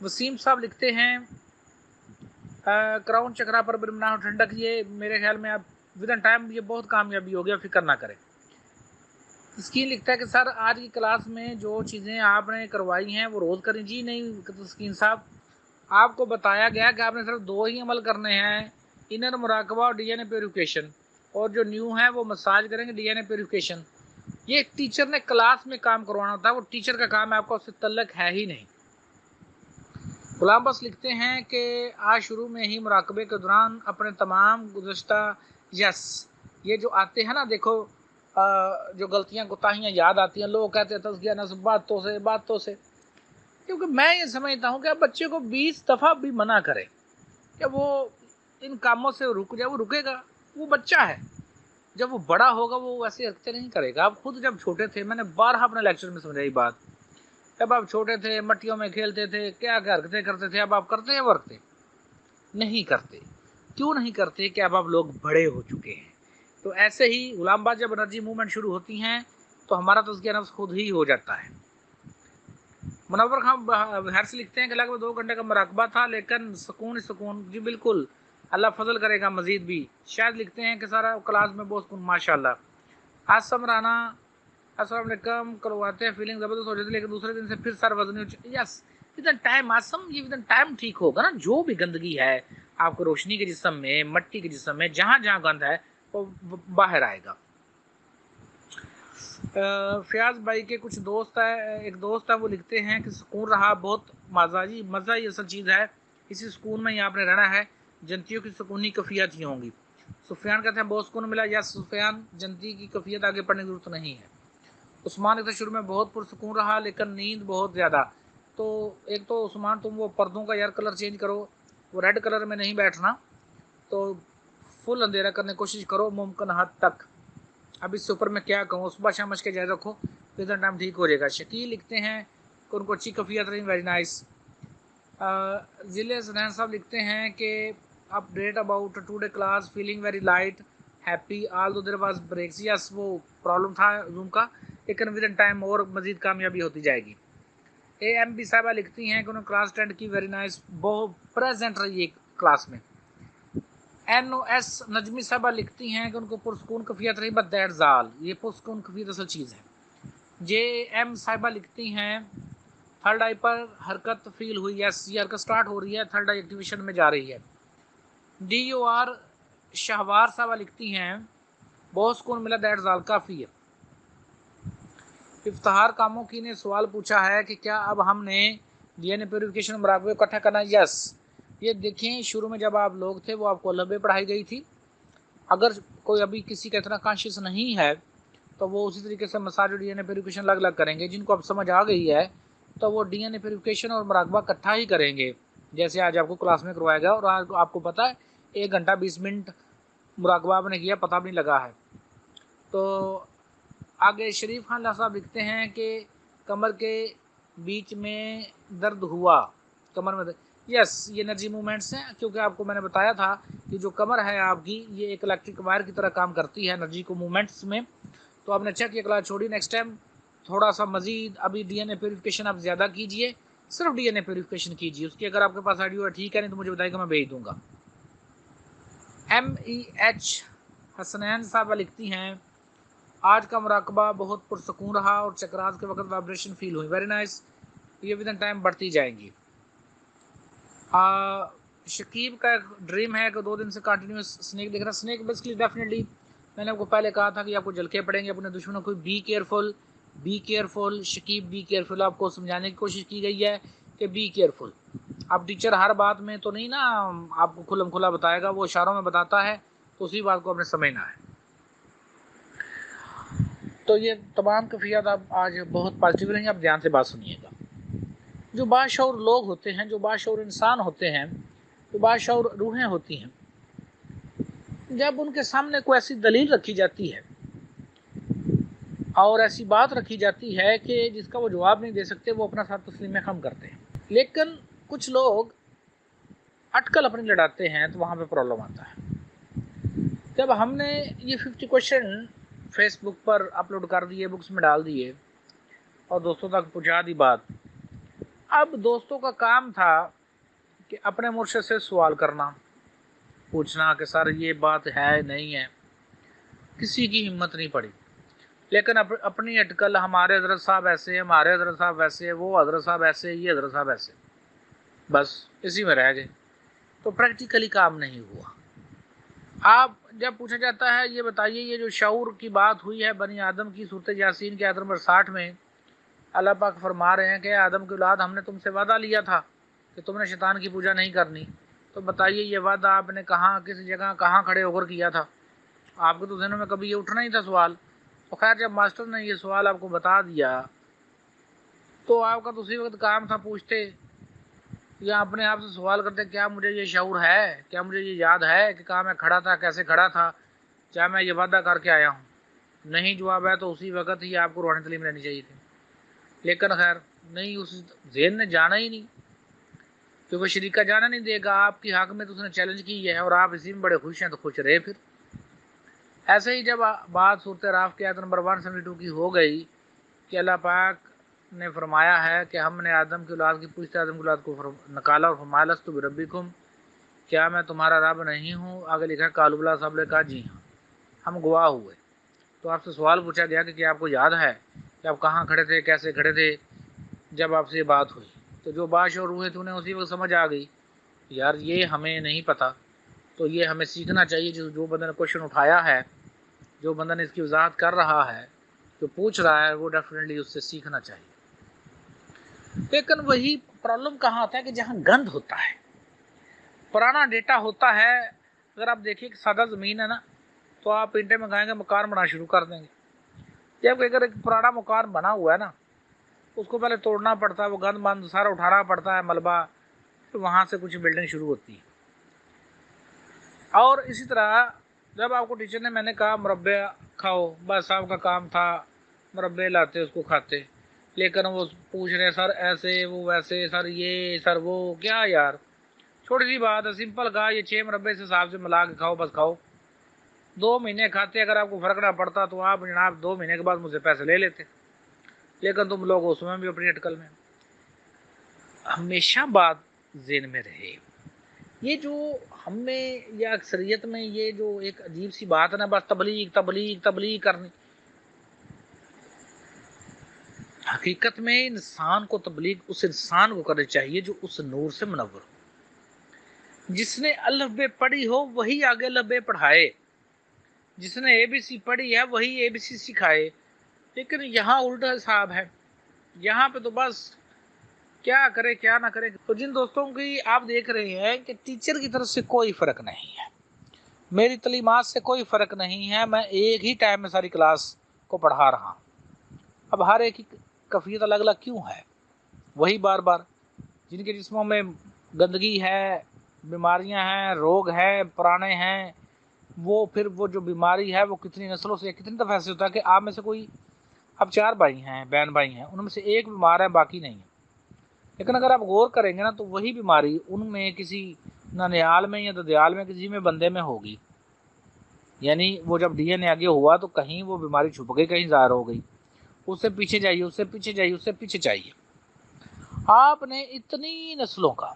वसीम साहब लिखते हैं क्राउन चक्रा पर बिरमना ठंडक, ये मेरे ख्याल में आप विद इन टाइम ये बहुत कामयाबी हो गया, फिक्र ना करें। स्कीन लिखता है कि सर आज की क्लास में जो चीज़ें आपने करवाई हैं वो रोज़ करें। जी नहीं स्कीन साहब, आपको बताया गया कि आपने सिर्फ 2 ही अमल करने हैं, इनर मुराकबा और डीएनए प्यूरिफिकेशन, और जो न्यू है वो मसाज करेंगे डीएनए प्यूरिफिकेशन। ये एक टीचर ने क्लास में काम करवाना होता है, वो टीचर का काम है, आपका उससे तल्लक है ही नहीं। गुलाम बस लिखते हैं कि आज शुरू में ही मुराकबे के दौरान अपने तमाम गुज़श्ता ये जो आते हैं ना, देखो जो गलतियाँ कोताहियाँ याद आती हैं, लोग कहते हैं तज़किया नफ्स बातों से, क्योंकि मैं ये समझता हूँ कि आप बच्चे को 20 दफ़ा भी मना करें कि वो इन कामों से रुक जाए, वो रुकेगा, वो बच्चा है। जब वो बड़ा होगा वो वैसे हरकतें नहीं करेगा। आप खुद जब छोटे थे, मैंने बारहा अपने लेक्चर में समझाई बात, जब आप छोटे थे मट्टियों में खेलते थे, क्या क्या हरकतें करते थे, अब आप करते हैं वर्कते नहीं करते। क्यों नहीं करते? कि अब आप लोग बड़े हो चुके हैं। तो ऐसे ही गुलामबाज जब एनर्जी मूवमेंट शुरू होती हैं तो हमारा तज़किया नफ्स खुद ही हो जाता है। मुनव्वर खान बाहर से लिखते हैं कि लगभग 2 घंटे का मुराकबा था, लेकिन सुकून। जी बिल्कुल, अल्लाह फजल करेगा मजीद भी। शायद लिखते हैं कि सारा क्लास में बहुत सुकून, माशाल्लाह। आसम राना अस्सलाम वालेकुम, करवाते हैं फीलिंग ज़बरदस्त हो जाती है, लेकिन दूसरे दिन से फिर सर वजनी। यस, विद टाइम आसम, ये विद टाइम ठीक होगा ना। जो भी गंदगी है आपको रोशनी के जिस्म में, मट्टी के जिस्म में, जहाँ जहाँ गंद है वो बाहर आएगा। फयाज भाई के कुछ दोस्त है, एक दोस्त है, वो लिखते हैं कि सुकून रहा बहुत, मज़ा ही असल चीज़ है, इसी सुकून में ही आपने रहना है, जनतियों की सुकूनी कफ़ियत ही होंगी। सुफियान कहते हैं बहुत सुकून मिला। या सुफियान, जनती की कफ़ियत आगे पढ़ने की जरूरत नहीं है। उस्मान कहते शुरू में बहुत पुरसुकून रहा, लेकिन नींद बहुत ज़्यादा। तो एक तो उस्मान, तुम वो पर्दों का यार कलर चेंज करो, वो रेड कलर में नहीं बैठना, तो फुल अंधेरा करने की कोशिश करो मुमकिन हद तक। अब इससे ऊपर मैं क्या कहूँ, सुबह शाम मश के जाए रखो, इतना टाइम ठीक हो जाएगा। शकील लिखते हैं कि उनको अच्छी कफ़ियत रही, वेरी नाइस। ज़िले सनैन साहब लिखते हैं कि update about today class, feeling very light happy all दो देयर वाज ब्रेक्स। यस, वो प्रॉब्लम था जूम का, लेकिन विद इन टाइम और मज़ीद कामयाबी होती जाएगी। AMB साहबा लिखती हैं कि उन्होंने क्लास अटेंड की, वेरी नाइस, बहुत प्रेजेंट रही एक क्लास में। NOS नजमी साहबा लिखती हैं कि उनको पुरसकून कफ़ियत रही, बट दैट जाल, ये पुरसकून कफ़ियत असल चीज़ है। JM साहिबा लिखती हैं थर्ड आई पर हरकत फील हुई, यस ये हरकत स्टार्ट हो रही है, थर्ड आई एक्टिवेशन में जा रही है। DOR शाहवार साहबा लिखती हैं बहुत सुकून मिला, दैट जाल काफ़ी है। इफ्तार कामों की ने सवाल पूछा है कि क्या अब हमने DNA प्योरिफिकेशन मुराकबे इकट्ठा करना। यस, ये देखें, शुरू में जब आप लोग थे वो आपको अलग पढ़ाई गई थी। अगर कोई अभी किसी का इतना कॉन्शियस नहीं है तो वो उसी तरीके से मसाज और DNA प्योरिफिकेशन अलग अलग करेंगे। जिनको अब समझ आ गई है तो वो DNA प्योरिफिकेशन और मुराकबा इकट्ठा ही करेंगे, जैसे आज आपको क्लास में करवाया गया। और आज आपको पता है 1 घंटा 20 मिनट मुराकबा आपने किया, पता भी नहीं लगा है। तो आगे शरीफ खान साहब लिखते हैं कि कमर के बीच में दर्द हुआ, कमर में यस, ये एनर्जी मूवमेंट्स हैं, क्योंकि आपको मैंने बताया था कि जो कमर है आपकी ये एक इलेक्ट्रिक वायर की तरह काम करती है एनर्जी को मूवमेंट्स में। तो आपने चेक ये क्लास छोड़ी, नेक्स्ट टाइम थोड़ा सा मजीद अभी DNA प्योरिफिकेशन आप ज़्यादा कीजिए, सिर्फ DNA प्योरिफिकेशन कीजिए। उसकी अगर आपके पास आइडियो है ठीक है, नहीं तो मुझे बताइएगा, मैं भेज दूँगा। MEH हसनैन साहबा लिखती हैं आज का मुराकबा बहुत पुरसकून रहा और चक्रात के वक्त वाइब्रेशन फील हुई, वेरी नाइस, ये विद इन टाइम बढ़ती जाएंगी। शकीब का ड्रीम है कि 2 दिन से कंटिन्यूस स्नेक देख रहा। स्नेक बेसिकली डेफिनेटली मैंने आपको पहले कहा था कि आपको झलके पड़ेंगे अपने दुश्मनों को। Be careful Shakib, be careful. आपको समझाने की कोशिश की गई है कि बी केयरफुल। अब टीचर हर बात में तो नहीं ना आपको खुलम खुला बताएगा, वो इशारों में बताता है, तो उसी बात को आपने समझना है। तो ये तमाम कफ़ियत आप आज बहुत पॉजिटिव रहेंगे। आप ध्यान से बात सुनिएगा। जो बाशऊर लोग होते हैं, जो बाशऊर इंसान होते हैं, जो बाशऊर रूहें होती हैं, जब उनके सामने कोई ऐसी दलील रखी जाती है और ऐसी बात रखी जाती है कि जिसका वो जवाब नहीं दे सकते, वो अपना साथ तस्लीम खम करते हैं। लेकिन कुछ लोग अटकल अपनी लड़ाते हैं, तो वहाँ पे प्रॉब्लम आता है। जब हमने ये 50 क्वेश्चन फेसबुक पर अपलोड कर दिए, बुक्स में डाल दिए और दोस्तों तक पहुँचा दी बात, اب دوستوں کا کام تھا کہ اپنے مرشد سے سوال کرنا، پوچھنا کہ سر یہ بات ہے نہیں ہے، کسی کی ہمت نہیں پڑی، لیکن اپنی اٹکل ہمارے حضرت صاحب ایسے، ہمارے حضرت صاحب ویسے، وہ حضرت صاحب ایسے، یہ حضرت صاحب ایسے، بس اسی میں رہ گئے، تو پریکٹیکلی کام نہیں ہوا۔ آپ جب پوچھا جاتا ہے یہ بتائیے یہ جو شعور کی بات ہوئی ہے بنی آدم کی، سورۃ یاسین کے آیت نمبر 60 میں اللہ پاک فرما رہے ہیں کہ آدم کی اولاد ہم نے تم سے وعدہ لیا تھا کہ تم نے شیطان کی پوجا نہیں کرنی، تو بتائیے یہ وعدہ آپ نے کہاں، کس جگہ، کہاں کھڑے ہو کر کیا تھا؟ آپ کے تو ذہنوں میں کبھی یہ اٹھنا ہی تھا سوال۔ تو خیر جب ماسٹر نے یہ سوال آپ کو بتا دیا تو آپ کا تو اسی وقت کام تھا پوچھتے یا اپنے آپ سے سوال کرتے کیا مجھے یہ شعور ہے، کیا مجھے یہ یاد ہے کہ کہاں میں کھڑا تھا، کیسے کھڑا تھا، کیا میں یہ وعدہ کر کے آیا ہوں؟ نہیں جواب ہے تو اسی وقت ہی آپ کو روحانی تعلیم لینی چاہیے تھی، لیکن خیر نہیں، اس ذہن نے جانا ہی نہیں، کیونکہ شریکہ جانا نہیں دے گا آپ کی حق میں، تو اس نے چیلنج کی ہے اور آپ اسی میں بڑے خوش ہیں تو خوش رہے۔ پھر ایسے ہی جب بات صورت راف کی آیت نمبر 172 کی ہو گئی کہ اللہ پاک نے فرمایا ہے کہ ہم نے آدم کی اولاد کی پوچھتے آدم کی اولاد کو نکالا اور فرمایا لست بربکم، کیا میں تمہارا رب نہیں ہوں؟ آگے لکھا قالوا بلی، صاحب نے کہا جی ہاں ہم گواہ ہوئے۔ تو آپ سے سوال پوچھا گیا کہ کیا آپ کو یاد ہے کہ آپ کہاں کھڑے تھے، کیسے کھڑے تھے جب آپ سے یہ بات ہوئی؟ تو جو بادشاہ روحیں تھے انہیں اسی وقت سمجھ آ گئی یار یہ ہمیں نہیں پتہ، تو یہ ہمیں سیکھنا چاہیے، جو بندہ نے کوشچن اٹھایا ہے، جو بندہ نے اس کی وضاحت کر رہا ہے، جو پوچھ رہا ہے، وہ ڈیفینیٹلی اس سے سیکھنا چاہیے۔ لیکن وہی پرابلم کہاں آتا ہے کہ جہاں گند ہوتا ہے، پرانا ڈیٹا ہوتا ہے۔ اگر آپ دیکھیے کہ سادہ زمین ہے نا تو آپ اینٹیں منگائیں گے، مکان بنا شروع کر دیں گے۔ جب اگر ایک پرانا مکان بنا ہوا ہے نا اس کو پہلے توڑنا پڑتا ہے، وہ گند بند سارا اٹھانا پڑتا ہے، ملبہ، پھر وہاں سے کچھ بلڈنگ شروع ہوتی ہے۔ اور اسی طرح جب آپ کو ٹیچر نے میں نے کہا مربع کھاؤ، بس صاحب کا کام تھا مربع لاتے اس کو کھاتے، لیکن وہ پوچھ رہے سر ایسے وہ ویسے، سر یہ سر وہ، کیا یار چھوٹی سی بات ہے، سمپل کہا یہ 6 مربع سے حساب سے ملا کے کھاؤ، بس کھاؤ۔ 2 مہینے کھاتے، اگر آپ کو فرق نہ پڑتا تو آپ جناب 2 مہینے کے بعد مجھ سے پیسے لے لیتے، لیکن تم لوگ اس میں بھی اپنی اٹکل میں۔ ہمیشہ بات ذہن میں رہے یہ جو ہم میں یا اکثریت میں یہ جو ایک عجیب سی بات ہے نا، بس تبلیغ تبلیغ تبلیغ کرنی، حقیقت میں انسان کو تبلیغ اس انسان کو کرنی چاہیے جو اس نور سے منور ہو، جس نے الف بے پڑھی ہو وہی آگے الف بے پڑھائے، جس نے اے بی سی پڑھی ہے وہی اے بی سی سکھائے۔ لیکن یہاں الٹا حساب ہے، یہاں پہ تو بس کیا کرے کیا نہ کرے۔ تو جن دوستوں کی آپ دیکھ رہے ہیں کہ ٹیچر کی طرف سے کوئی فرق نہیں ہے، میری تعلیمات سے کوئی فرق نہیں ہے، میں ایک ہی ٹائم میں ساری کلاس کو پڑھا رہا ہوں۔ اب ہر ایک کی کیفیت الگ الگ کیوں ہے؟ وہی بار بار جن کے جسموں میں گندگی ہے، بیماریاں ہیں، روگ ہیں، پرانے ہیں، وہ پھر وہ جو بیماری ہے وہ کتنی نسلوں سے کتنی دفعہ ایسے ہوتا ہے کہ آپ میں سے کوئی، اب 4 بھائی ہیں، بہن بھائی ہیں، ان میں سے ایک بیمار ہے باقی نہیں ہے، لیکن اگر آپ غور کریں گے نا تو وہی بیماری ان میں کسی ننیال میں یا ددیال میں کسی میں بندے میں ہوگی، یعنی وہ جب ڈی این اے آگے ہوا تو کہیں وہ بیماری چھپ گئی، کہیں ظاہر ہو گئی، اس سے پیچھے جائیے، اس سے پیچھے جائیے، اس سے پیچھے جائیے۔ آپ نے اتنی نسلوں کا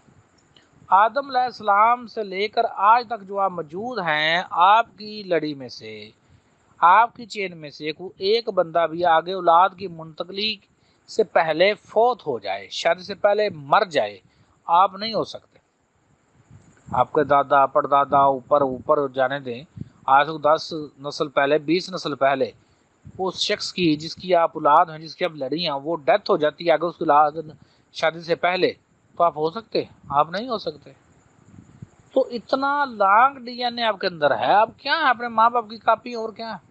آدم علیہ السلام سے لے کر آج تک جو آپ موجود ہیں، آپ کی لڑی میں سے، آپ کی چین میں سے کوئی ایک بندہ بھی آگے اولاد کی منتقلی سے پہلے فوت ہو جائے، شادی سے پہلے مر جائے، آپ نہیں ہو سکتے۔ آپ کے دادا پردادا اوپر جانے دیں، آج 10 نسل پہلے، 20 نسل پہلے اس شخص کی جس کی آپ اولاد ہیں، جس کی آپ لڑی ہیں، وہ ڈیتھ ہو جاتی ہے اگر اس کی اولاد شادی سے پہلے، تو آپ ہو سکتے؟ آپ نہیں ہو سکتے۔ تو اتنا لانگ ڈی این اے آپ کے اندر ہے، آپ کیا ہے اپنے ماں باپ کی کاپی اور کیا ہے؟